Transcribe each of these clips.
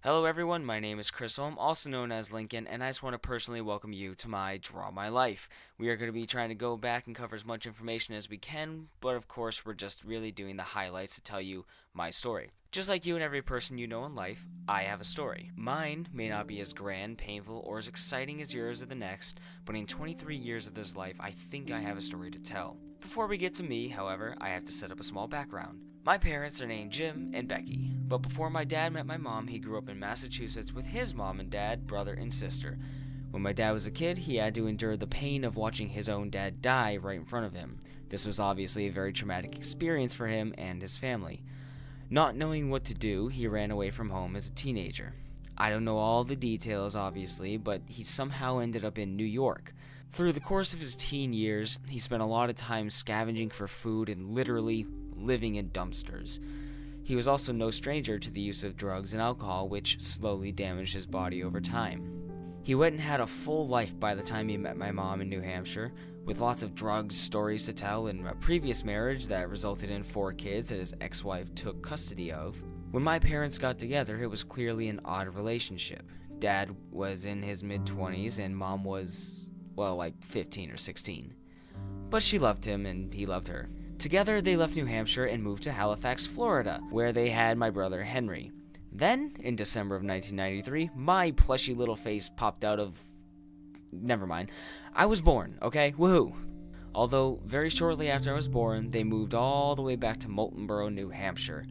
Hello everyone, my name is Crystal, I'm also known as Linkin, and I just want to personally welcome you to my Draw My Life. We are going to be trying to go back and cover as much information as we can, but of course we're just really doing the highlights to tell you my story. Just like you and every person you know in life, I have a story. Mine may not be as grand, painful, or as exciting as yours or the next, but in 23 years of this life, I think I have a story to tell. Before we get to me, however, I have to set up a small background. My parents are named Jim and Becky, but before my dad met my mom, he grew up in Massachusetts with his mom and dad, brother, and sister. When my dad was a kid, he had to endure the pain of watching his own dad die right in front of him. This was obviously a very traumatic experience for him and his family. Not knowing what to do, he ran away from home as a teenager. I don't know all the details, obviously, but he somehow ended up in New York. Through the course of his teen years, he spent a lot of time scavenging for food and literally living in dumpsters. He was also no stranger to the use of drugs and alcohol, which slowly damaged his body over time. He went and had a full life by the time he met my mom in New Hampshire, with lots of drugs, stories to tell, and a previous marriage that resulted in 4 kids that his ex-wife took custody of. When my parents got together, it was clearly an odd relationship. Dad was in his mid-20s and mom was, like 15 or 16. But she loved him and he loved her. Together, they left New Hampshire and moved to Halifax, Florida, where they had my brother Henry. Then, in December of 1993, my plushy little face popped out of... Never mind. I was born, okay? Woohoo! Although, very shortly after I was born, they moved all the way back to Moultonborough, New Hampshire.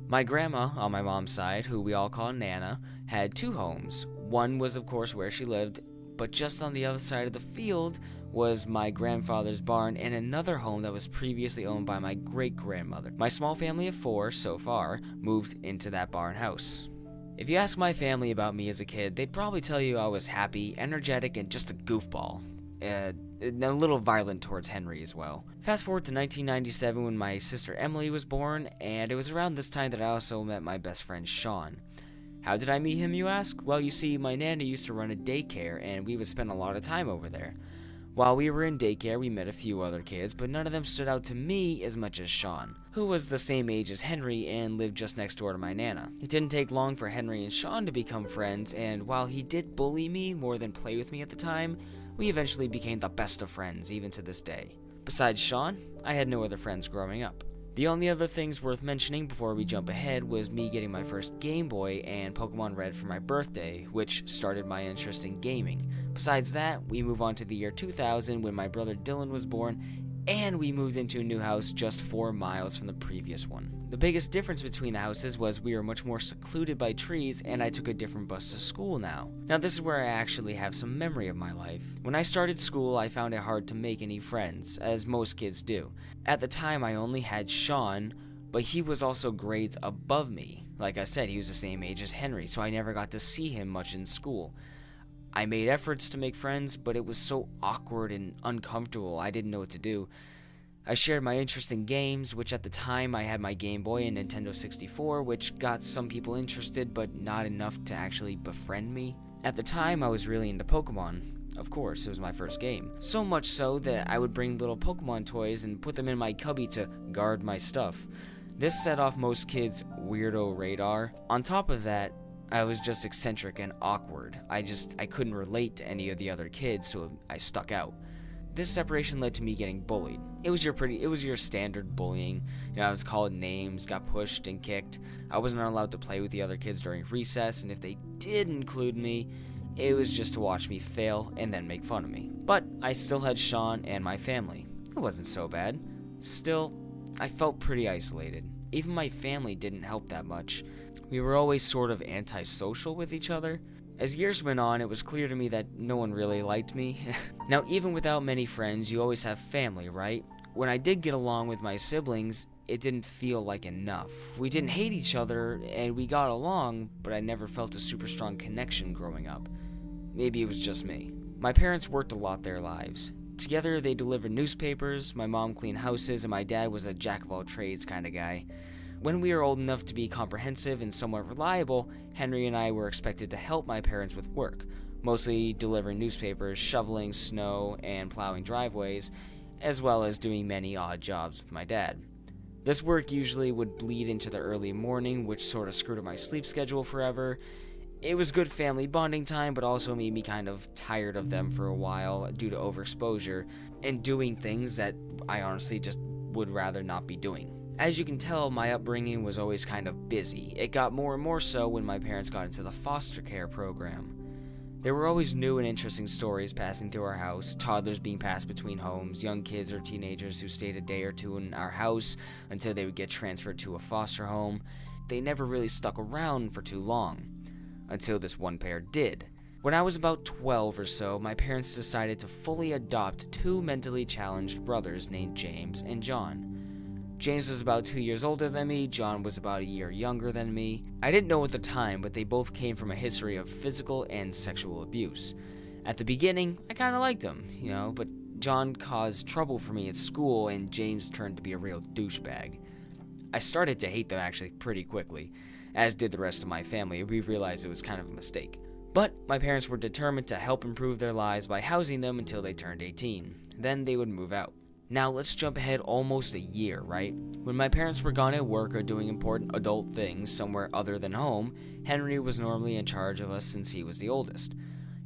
My grandma, on my mom's side, who we all call Nana, had 2 homes. One was, of course, where she lived, but just on the other side of the field was my grandfather's barn and another home that was previously owned by my great-grandmother. My small family of 4, so far, moved into that barn house. If you ask my family about me as a kid, they'd probably tell you I was happy, energetic, and just a goofball. And a little violent towards Henry as well. Fast forward to 1997 when my sister Emily was born, and it was around this time that I also met my best friend Sean. How did I meet him, you ask? Well, you see, my nana used to run a daycare, and we would spend a lot of time over there. While we were in daycare, we met a few other kids, but none of them stood out to me as much as Sean, who was the same age as Henry and lived just next door to my nana. It didn't take long for Henry and Sean to become friends, and while he did bully me more than play with me at the time, we eventually became the best of friends, even to this day. Besides Sean, I had no other friends growing up. The only other things worth mentioning before we jump ahead was me getting my first Game Boy and Pokemon Red for my birthday, which started my interest in gaming. Besides that, we move on to the year 2000 when my brother Dylan was born, and we moved into a new house just 4 miles from the previous one. The biggest difference between the houses was we were much more secluded by trees, and I took a different bus to school now. Now this is where I actually have some memory of my life. When I started school, I found it hard to make any friends, as most kids do. At the time, I only had Sean, but he was also grades above me. Like I said, he was the same age as Henry, so I never got to see him much in school. I made efforts to make friends, but it was so awkward and uncomfortable, I didn't know what to do. I shared my interest in games, which at the time I had my Game Boy and Nintendo 64, which got some people interested, but not enough to actually befriend me. At the time, I was really into Pokemon. Of course, it was my first game. So much so that I would bring little Pokemon toys and put them in my cubby to guard my stuff. This set off most kids' weirdo radar. On top of that, I was just eccentric and awkward. I couldn't relate to any of the other kids, so I stuck out. This separation led to me getting bullied. It was your standard bullying. I was called names, got pushed and kicked. I wasn't allowed to play with the other kids during recess, and if they did include me, it was just to watch me fail and then make fun of me. But I still had Sean and my family. It wasn't so bad. Still, I felt pretty isolated. Even my family didn't help that much. We were always sort of antisocial with each other. As years went on, it was clear to me that no one really liked me. Now, even without many friends, you always have family, right? When I did get along with my siblings, it didn't feel like enough. We didn't hate each other, and we got along, but I never felt a super strong connection growing up. Maybe it was just me. My parents worked a lot their lives. Together, they delivered newspapers, my mom cleaned houses, and my dad was a jack-of-all-trades kind of guy. When we were old enough to be comprehensive and somewhat reliable, Henry and I were expected to help my parents with work, mostly delivering newspapers, shoveling snow, and plowing driveways, as well as doing many odd jobs with my dad. This work usually would bleed into the early morning, which sort of screwed up my sleep schedule forever. It was good family bonding time, but also made me kind of tired of them for a while due to overexposure and doing things that I honestly just would rather not be doing. As you can tell, my upbringing was always kind of busy. It got more and more so when my parents got into the foster care program. There were always new and interesting stories passing through our house, toddlers being passed between homes, young kids or teenagers who stayed a day or two in our house until they would get transferred to a foster home. They never really stuck around for too long, until this one pair did. When I was about 12 or so, my parents decided to fully adopt two mentally challenged brothers named James and John. James was about 2 years older than me, John was about a year younger than me. I didn't know at the time, but they both came from a history of physical and sexual abuse. At the beginning, I kinda liked them, but John caused trouble for me at school and James turned to be a real douchebag. I started to hate them actually pretty quickly, as did the rest of my family. We realized it was kind of a mistake. But my parents were determined to help improve their lives by housing them until they turned 18. Then they would move out. Now let's jump ahead almost a year, right? When my parents were gone at work or doing important adult things somewhere other than home, Henry was normally in charge of us since he was the oldest.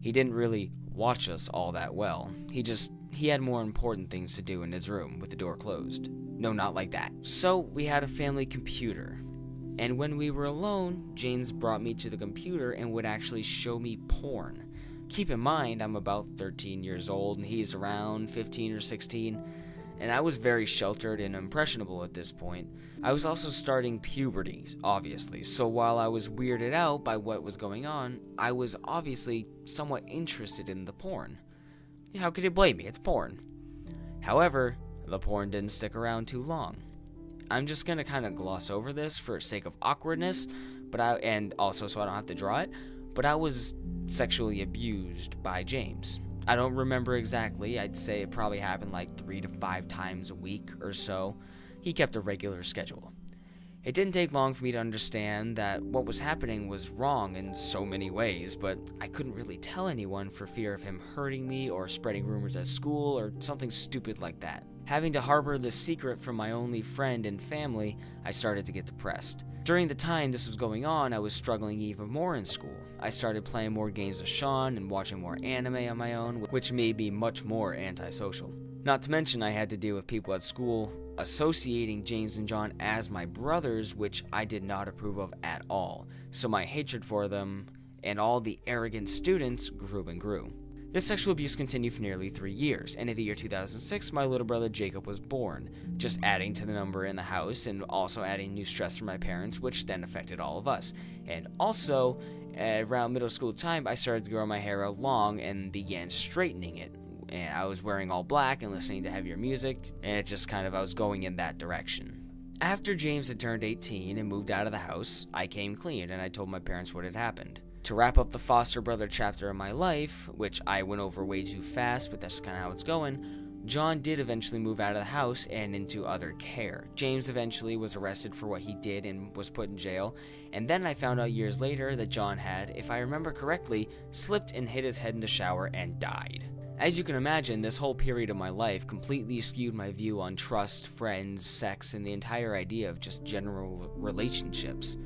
He didn't really watch us all that well. He had more important things to do in his room with the door closed. No, not like that. So we had a family computer. And when we were alone, James brought me to the computer and would actually show me porn. Keep in mind, I'm about 13 years old and he's around 15 or 16. And I was very sheltered and impressionable at this point. I was also starting puberty, obviously, so while I was weirded out by what was going on, I was obviously somewhat interested in the porn. How could you blame me? It's porn. However, the porn didn't stick around too long. I'm just gonna kind of gloss over this for sake of awkwardness, and also so I don't have to draw it, but I was sexually abused by James. I don't remember exactly. I'd say it probably happened like 3 to 5 times a week or so. He kept a regular schedule. It didn't take long for me to understand that what was happening was wrong in so many ways, but I couldn't really tell anyone for fear of him hurting me or spreading rumors at school or something stupid like that. Having to harbor this secret from my only friend and family, I started to get depressed. During the time this was going on, I was struggling even more in school. I started playing more games with Sean and watching more anime on my own, which made me much more antisocial. Not to mention I had to deal with people at school associating James and John as my brothers, which I did not approve of at all. So my hatred for them and all the arrogant students grew and grew. This sexual abuse continued for nearly 3 years, and in the year 2006, my little brother Jacob was born, just adding to the number in the house and also adding new stress for my parents, which then affected all of us. And also, around middle school time, I started to grow my hair out long and began straightening it. And I was wearing all black and listening to heavier music, and it just I was going in that direction. After James had turned 18 and moved out of the house, I came clean and I told my parents what had happened. To wrap up the foster brother chapter of my life, which I went over way too fast, but that's kind of how it's going, John did eventually move out of the house and into other care. James eventually was arrested for what he did and was put in jail, and then I found out years later that John had, if I remember correctly, slipped and hit his head in the shower and died. As you can imagine, this whole period of my life completely skewed my view on trust, friends, sex, and the entire idea of just general relationships.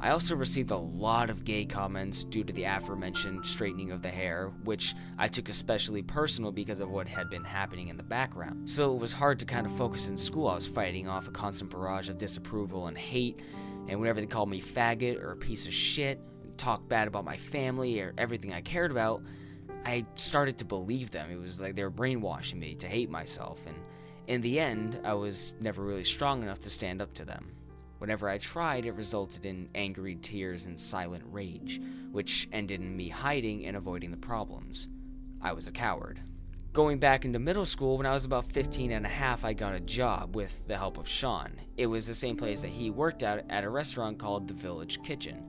I also received a lot of gay comments due to the aforementioned straightening of the hair, which I took especially personal because of what had been happening in the background. So it was hard to kind of focus in school. I was fighting off a constant barrage of disapproval and hate, and whenever they called me faggot or a piece of shit, talked bad about my family or everything I cared about, I started to believe them. It was like they were brainwashing me to hate myself, and in the end, I was never really strong enough to stand up to them. Whenever I tried, it resulted in angry tears and silent rage, which ended in me hiding and avoiding the problems. I was a coward. Going back into middle school, when I was about 15 and a half, I got a job with the help of Sean. It was the same place that he worked at a restaurant called the Village Kitchen.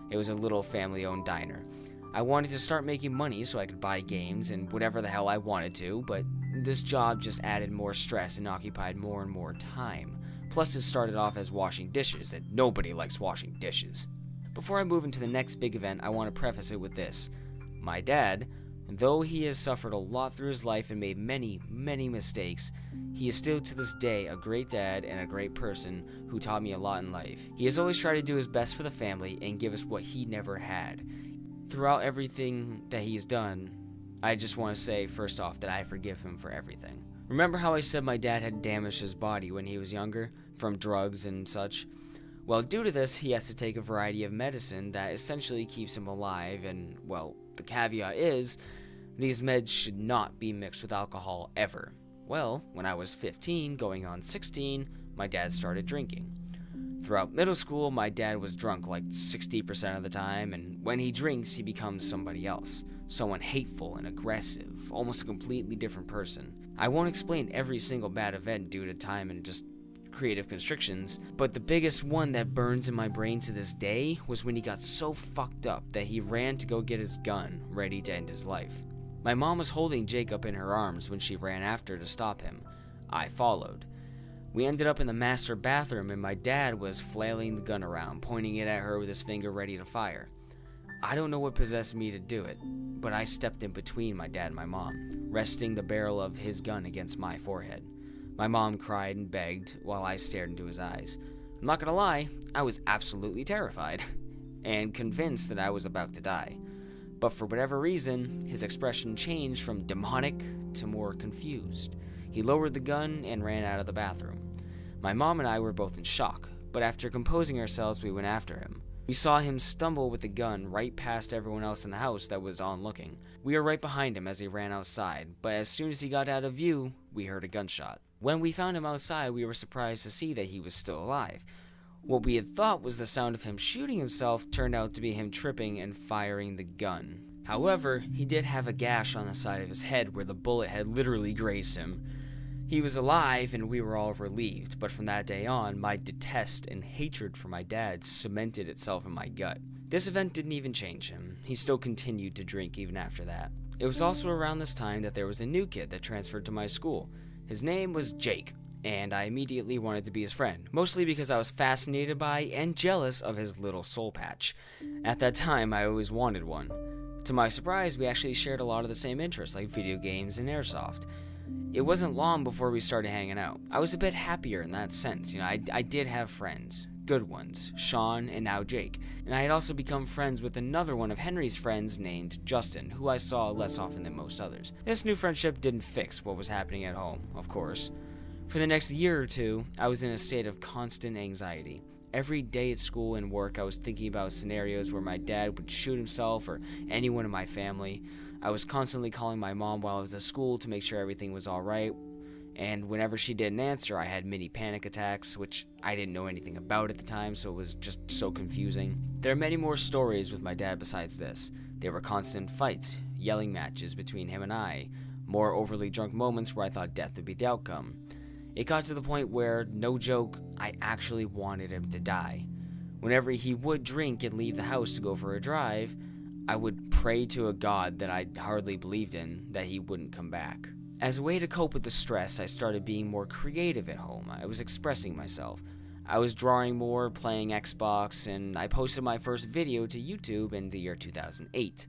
It was a little family-owned diner. I wanted to start making money so I could buy games and whatever the hell I wanted to, but this job just added more stress and occupied more and more time. Plus, it started off as washing dishes, and nobody likes washing dishes. Before I move into the next big event, I want to preface it with this. My dad, And though he has suffered a lot through his life and made many, many mistakes, he is still to this day a great dad and a great person who taught me a lot in life. He has always tried to do his best for the family and give us what he never had. Throughout everything that he's done, I just want to say first off that I forgive him for everything. Remember how I said my dad had damaged his body when he was younger from drugs and such? Well, due to this, he has to take a variety of medicine that essentially keeps him alive, and, well, the caveat is, these meds should not be mixed with alcohol ever. Well, when I was 15, going on 16, my dad started drinking. Throughout middle school, my dad was drunk like 60% of the time, and when he drinks, he becomes somebody else. Someone hateful and aggressive, almost a completely different person. I won't explain every single bad event due to time and just creative constrictions, but the biggest one that burns in my brain to this day was when he got so fucked up that he ran to go get his gun, ready to end his life. My mom was holding Jacob in her arms when she ran after to stop him. I followed. We ended up in the master bathroom and my dad was flailing the gun around, pointing it at her with his finger ready to fire. I don't know what possessed me to do it, but I stepped in between my dad and my mom, resting the barrel of his gun against my forehead. My mom cried and begged while I stared into his eyes. I'm not gonna lie, I was absolutely terrified and convinced that I was about to die. But for whatever reason, his expression changed from demonic to more confused. He lowered the gun and ran out of the bathroom. My mom and I were both in shock, but after composing ourselves, we went after him. We saw him stumble with the gun right past everyone else in the house that was onlooking. We were right behind him as he ran outside, but as soon as he got out of view, we heard a gunshot. When we found him outside, we were surprised to see that he was still alive. What we had thought was the sound of him shooting himself turned out to be him tripping and firing the gun. However, he did have a gash on the side of his head where the bullet had literally grazed him. He was alive and we were all relieved, but from that day on, my detest and hatred for my dad cemented itself in my gut. This event didn't even change him. He still continued to drink even after that. It was also around this time that there was a new kid that transferred to my school. His name was Jake, and I immediately wanted to be his friend, mostly because I was fascinated by and jealous of his little soul patch. At that time, I always wanted one. To my surprise, we actually shared a lot of the same interests, like video games and airsoft. It wasn't long before we started hanging out. I was a bit happier in that sense. I did have friends. Good ones. Sean and now Jake. And I had also become friends with another one of Henry's friends named Justin, who I saw less often than most others. This new friendship didn't fix what was happening at home, of course. For the next year or two, I was in a state of constant anxiety. Every day at school and work, I was thinking about scenarios where my dad would shoot himself or anyone in my family. I was constantly calling my mom while I was at school to make sure everything was alright, and whenever she didn't answer, I had mini panic attacks, which I didn't know anything about at the time, so it was just so confusing. There are many more stories with my dad besides this. There were constant fights, yelling matches between him and I, more overly drunk moments where I thought death would be the outcome. It got to the point where, no joke, I actually wanted him to die. Whenever he would drink and leave the house to go for a drive, I would pray to a god that I hardly believed in that he wouldn't come back. As a way to cope with the stress, I started being more creative at home. I was expressing myself. I was drawing more, playing Xbox, and I posted my first video to YouTube in the year 2008.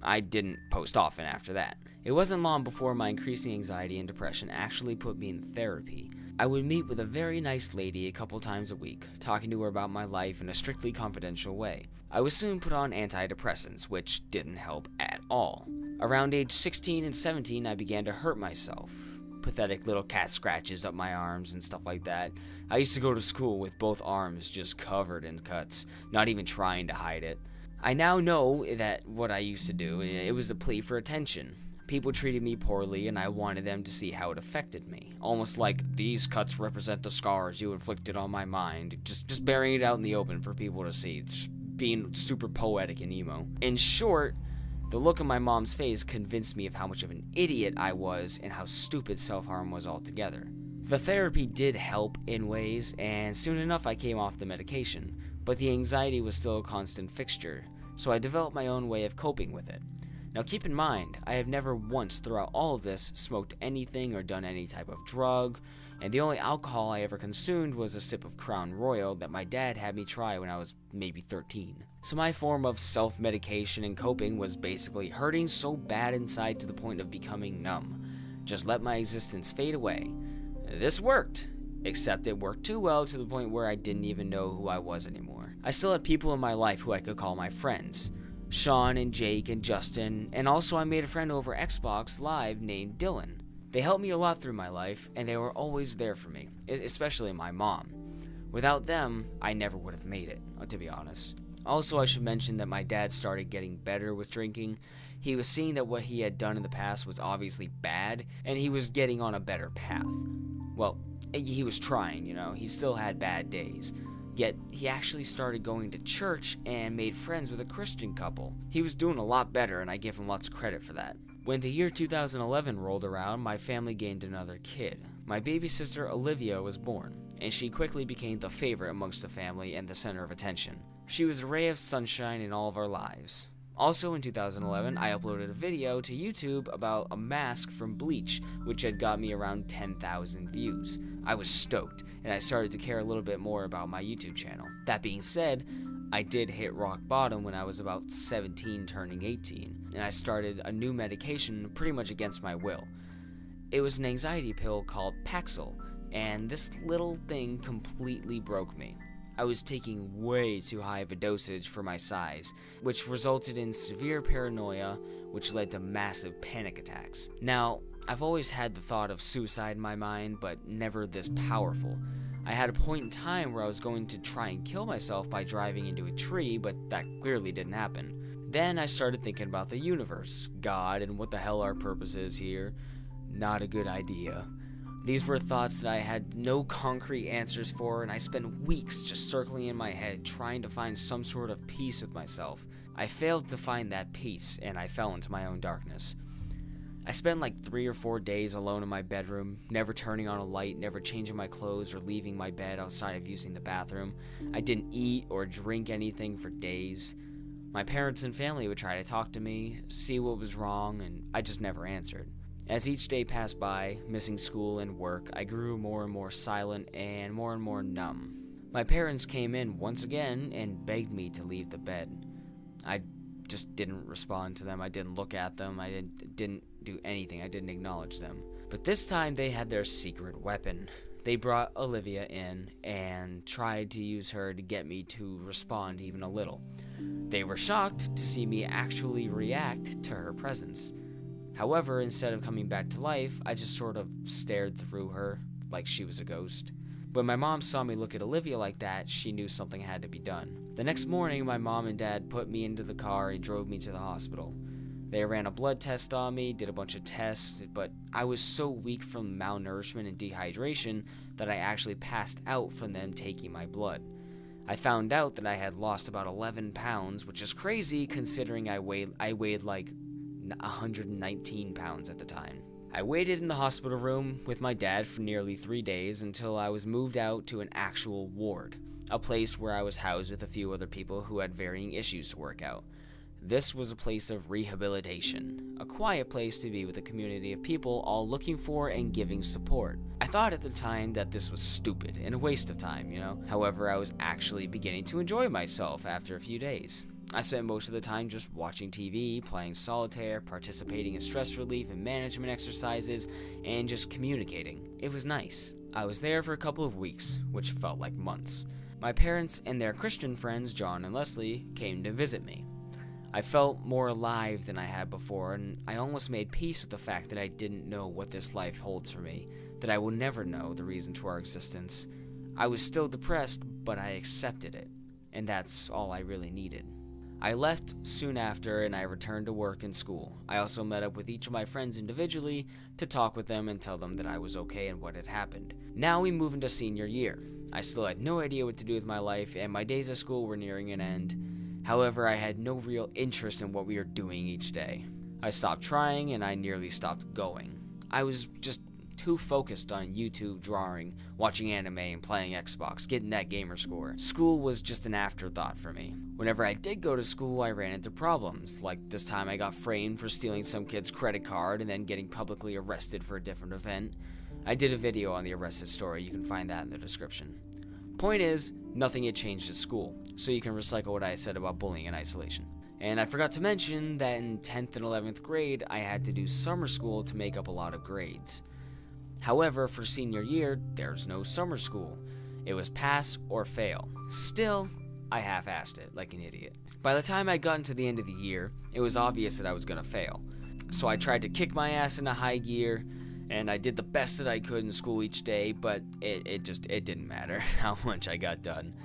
I didn't post often after that. It wasn't long before my increasing anxiety and depression actually put me in therapy. I would meet with a very nice lady a couple times a week, talking to her about my life in a strictly confidential way. I was soon put on antidepressants, which didn't help at all. Around age 16 and 17, I began to hurt myself. Pathetic little cat scratches up my arms and stuff like that. I used to go to school with both arms just covered in cuts, not even trying to hide it. I now know that what I used to do, it was a plea for attention. People treated me poorly and I wanted them to see how it affected me. Almost like, these cuts represent the scars you inflicted on my mind. Just burying it out in the open for people to see. It's being super poetic and emo. In short, the look on my mom's face convinced me of how much of an idiot I was and how stupid self-harm was altogether. The therapy did help in ways, and soon enough I came off the medication, but the anxiety was still a constant fixture, so I developed my own way of coping with it. Now keep in mind, I have never once throughout all of this smoked anything or done any type of drug, and the only alcohol I ever consumed was a sip of Crown Royal that my dad had me try when I was maybe 13. So my form of self-medication and coping was basically hurting so bad inside to the point of becoming numb. Just let my existence fade away. This worked, except it worked too well to the point where I didn't even know who I was anymore. I still had people in my life who I could call my friends. Sean and Jake and Justin, and also I made a friend over Xbox Live named Dylan. They helped me a lot through my life, and they were always there for me, especially my mom. Without them, I never would have made it, to be honest. Also, I should mention that my dad started getting better with drinking. He was seeing that what he had done in the past was obviously bad, and he was getting on a better path. Well, he was trying, he still had bad days. Yet, he actually started going to church and made friends with a Christian couple. He was doing a lot better, and I give him lots of credit for that. When the year 2011 rolled around, my family gained another kid. My baby sister Olivia was born, and she quickly became the favorite amongst the family and the center of attention. She was a ray of sunshine in all of our lives. Also in 2011, I uploaded a video to YouTube about a mask from Bleach, which had got me around 10,000 views. I was stoked, and I started to care a little bit more about my YouTube channel. That being said, I did hit rock bottom when I was about 17 turning 18, and I started a new medication pretty much against my will. It was an anxiety pill called Paxil, and this little thing completely broke me. I was taking way too high of a dosage for my size, which resulted in severe paranoia, which led to massive panic attacks. Now, I've always had the thought of suicide in my mind, but never this powerful. I had a point in time where I was going to try and kill myself by driving into a tree, but that clearly didn't happen. Then I started thinking about the universe, God, and what the hell our purpose is here. Not a good idea. These were thoughts that I had no concrete answers for, and I spent weeks just circling in my head trying to find some sort of peace with myself. I failed to find that peace, and I fell into my own darkness. I spent like 3 or 4 days alone in my bedroom, never turning on a light, never changing my clothes or leaving my bed outside of using the bathroom. I didn't eat or drink anything for days. My parents and family would try to talk to me, see what was wrong, and I just never answered. As each day passed by, missing school and work, I grew more and more silent and more numb. My parents came in once again and begged me to leave the bed. I just didn't respond to them. I didn't look at them. I didn't do anything. I didn't acknowledge them. But this time they had their secret weapon. They brought Olivia in and tried to use her to get me to respond even a little. They were shocked to see me actually react to her presence. However, instead of coming back to life, I just sort of stared through her like she was a ghost. When my mom saw me look at Olivia like that, she knew something had to be done. The next morning, my mom and dad put me into the car and drove me to the hospital. They ran a blood test on me, did a bunch of tests, but I was so weak from malnourishment and dehydration that I actually passed out from them taking my blood. I found out that I had lost about 11 pounds, which is crazy considering I weighed like 119 pounds at the time. I waited in the hospital room with my dad for nearly 3 days until I was moved out to an actual ward, a place where I was housed with a few other people who had varying issues to work out. This was a place of rehabilitation, a quiet place to be with a community of people all looking for and giving support. I thought at the time that this was stupid and a waste of time, However, I was actually beginning to enjoy myself after a few days. I spent most of the time just watching TV, playing solitaire, participating in stress relief and management exercises, and just communicating. It was nice. I was there for a couple of weeks, which felt like months. My parents and their Christian friends, John and Leslie, came to visit me. I felt more alive than I had before, and I almost made peace with the fact that I didn't know what this life holds for me, that I will never know the reason to our existence. I was still depressed, but I accepted it, and that's all I really needed. I left soon after, and I returned to work and school. I also met up with each of my friends individually to talk with them and tell them that I was okay and what had happened. Now we move into senior year. I still had no idea what to do with my life, and my days at school were nearing an end. However, I had no real interest in what we were doing each day. I stopped trying, and I nearly stopped going. I was just too focused on YouTube, drawing, watching anime, and playing Xbox, getting that gamer score. School was just an afterthought for me. Whenever I did go to school, I ran into problems. Like this time I got framed for stealing some kid's credit card and then getting publicly arrested for a different event. I did a video on the arrested story. You can find that in the description. Point is, nothing had changed at school, so you can recycle what I said about bullying and isolation. And I forgot to mention that in 10th and 11th grade, I had to do summer school to make up a lot of grades. However, for senior year, there's no summer school. It was pass or fail. Still, I half-assed it like an idiot. By the time I got into the end of the year, it was obvious that I was gonna fail. So I tried to kick my ass into high gear, and I did the best that I could in school each day, but it didn't matter how much I got done.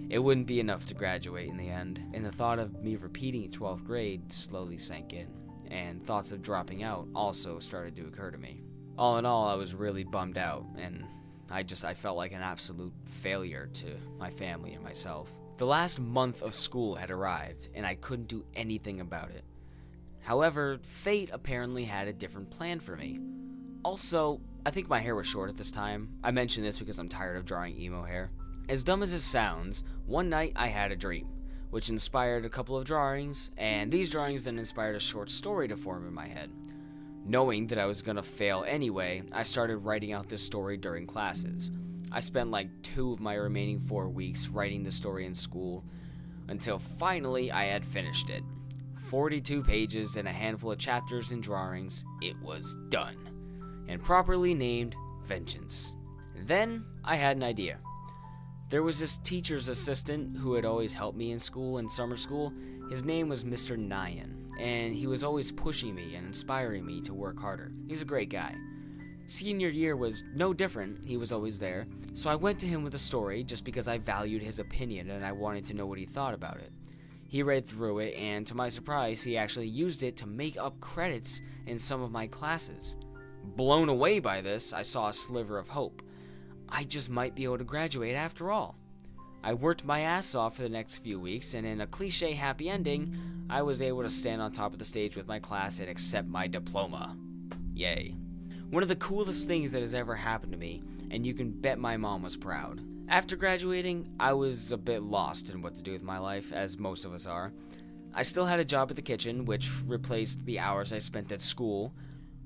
It wouldn't be enough to graduate in the end, and the thought of me repeating 12th grade slowly sank in, and thoughts of dropping out also started to occur to me. All in all, I was really bummed out, and I felt like an absolute failure to my family and myself. The last month of school had arrived, and I couldn't do anything about it. However, fate apparently had a different plan for me. Also, I think my hair was short at this time. I mention this because I'm tired of drawing emo hair. As dumb as it sounds, one night I had a dream, which inspired a couple of drawings, and these drawings then inspired a short story to form in my head. Knowing that I was gonna fail anyway, I started writing out this story during classes. I spent like 2 of my remaining 4 weeks writing the story in school, until finally I had finished it. 42 pages and a handful of chapters and drawings, it was done, and properly named Vengeance. Then I had an idea. There was this teacher's assistant who had always helped me in school and summer school. His name was Mr. Nyan, and he was always pushing me and inspiring me to work harder. He's a great guy. Senior year was no different, he was always there, so I went to him with a story just because I valued his opinion and I wanted to know what he thought about it. He read through it, and to my surprise, he actually used it to make up credits in some of my classes. Blown away by this, I saw a sliver of hope. I just might be able to graduate after all. I worked my ass off for the next few weeks, and in a cliche happy ending, I was able to stand on top of the stage with my class and accept my diploma. Yay. One of the coolest things that has ever happened to me, and you can bet my mom was proud. After graduating, I was a bit lost in what to do with my life, as most of us are. I still had a job at the kitchen, which replaced the hours I spent at school,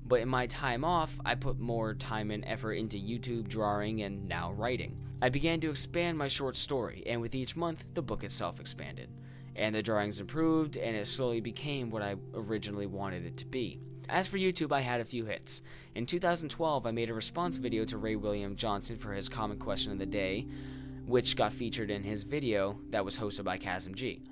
but in my time off, I put more time and effort into YouTube, drawing, and now writing. I began to expand my short story, and with each month, the book itself expanded. And the drawings improved, and it slowly became what I originally wanted it to be. As for YouTube, I had a few hits. In 2012, I made a response video to Ray William Johnson for his Common Question of the Day, which got featured in his video that was hosted by Chasm G.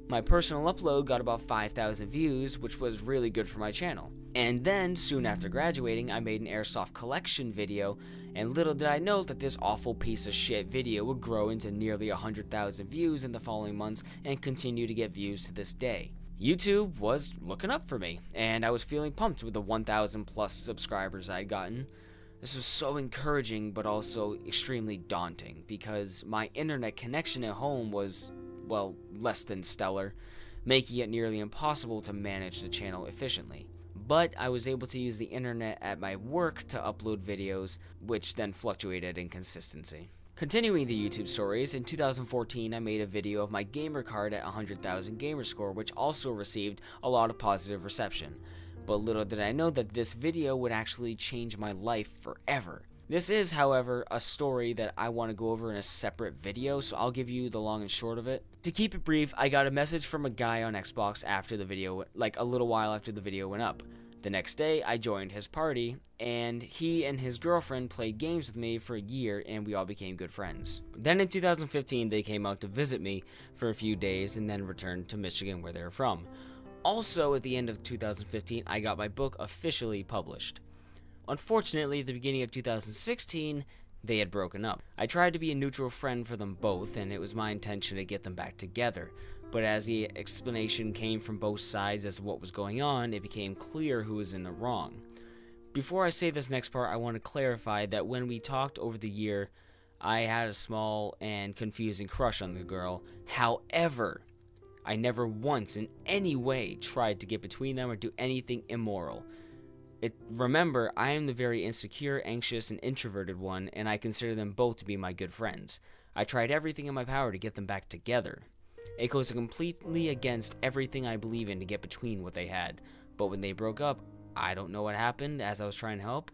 My personal upload got about 5,000 views, which was really good for my channel. And then, soon after graduating, I made an Airsoft collection video, and little did I know that this awful piece of shit video would grow into nearly 100,000 views in the following months and continue to get views to this day. YouTube was looking up for me, and I was feeling pumped with the 1,000 plus subscribers I'd gotten. This was so encouraging, but also extremely daunting, because my internet connection at home was, well, less than stellar, making it nearly impossible to manage the channel efficiently. But I was able to use the internet at my work to upload videos, which then fluctuated in consistency. Continuing the YouTube stories, in 2014 I made a video of my gamer card at 100,000 gamer score, which also received a lot of positive reception. But little did I know that this video would actually change my life forever. This is, however, a story that I want to go over in a separate video, so I'll give you the long and short of it. To keep it brief, I got a message from a guy on Xbox after the video, like a little while after the video went up. The next day, I joined his party, and he and his girlfriend played games with me for a year, and we all became good friends. Then in 2015, they came out to visit me for a few days, and then returned to Michigan, where they were from. Also, at the end of 2015, I got my book officially published. Unfortunately, at the beginning of 2016, they had broken up. I tried to be a neutral friend for them both, and it was my intention to get them back together. But as the explanation came from both sides as to what was going on, it became clear who was in the wrong. Before I say this next part, I want to clarify that when we talked over the year, I had a small and confusing crush on the girl. However, I never once in any way tried to get between them or do anything immoral. Remember, I am the very insecure, anxious, and introverted one, and I consider them both to be my good friends. I tried everything in my power to get them back together. It goes completely against everything I believe in to get between what they had. But when they broke up, I don't know what happened as I was trying to help.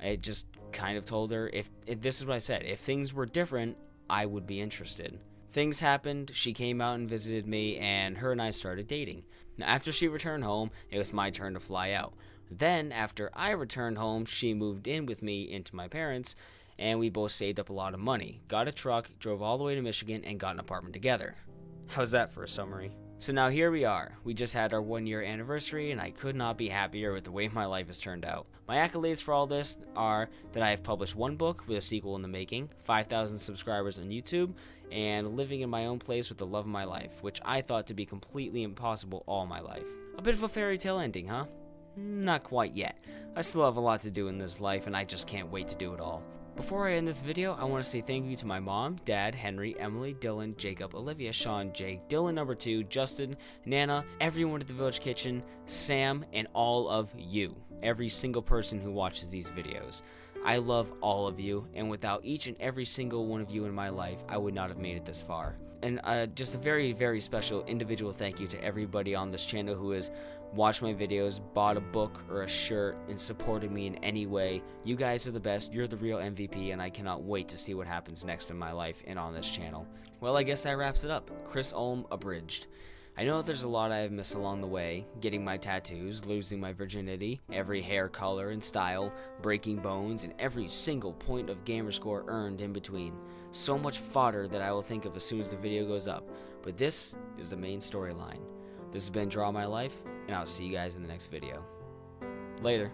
I just kind of told her, if this is what I said, if things were different, I would be interested. Things happened, she came out and visited me, and her and I started dating. Now, after she returned home, it was my turn to fly out. Then, after I returned home, she moved in with me into my parents', and we both saved up a lot of money, got a truck, drove all the way to Michigan, and got an apartment together. How's that for a summary? So now here we are. We just had our 1-year anniversary, and I could not be happier with the way my life has turned out. My accolades for all this are that I have published 1 book with a sequel in the making, 5,000 subscribers on YouTube, and living in my own place with the love of my life, which I thought to be completely impossible all my life. A bit of a fairy tale ending, huh? Not quite yet. I still have a lot to do in this life, and I just can't wait to do it all. Before I end this video, I want to say thank you to my mom, dad, Henry, Emily, Dylan, Jacob, Olivia, Sean, Jake, Dylan number 2, Justin, Nana, everyone at the Village Kitchen, Sam, and all of you. Every single person who watches these videos. I love all of you, and without each and every single one of you in my life, I would not have made it this far. And just a very, very special individual thank you to everybody on this channel who has watched my videos, bought a book or a shirt, and supported me in any way. You guys are the best. You're the real MVP, and I cannot wait to see what happens next in my life and on this channel. Well, I guess that wraps it up. Chris Ulm abridged. I know there's a lot I have missed along the way, getting my tattoos, losing my virginity, every hair color and style, breaking bones, and every single point of gamer score earned in between. So much fodder that I will think of as soon as the video goes up, but this is the main storyline. This has been Draw My Life, and I'll see you guys in the next video. Later.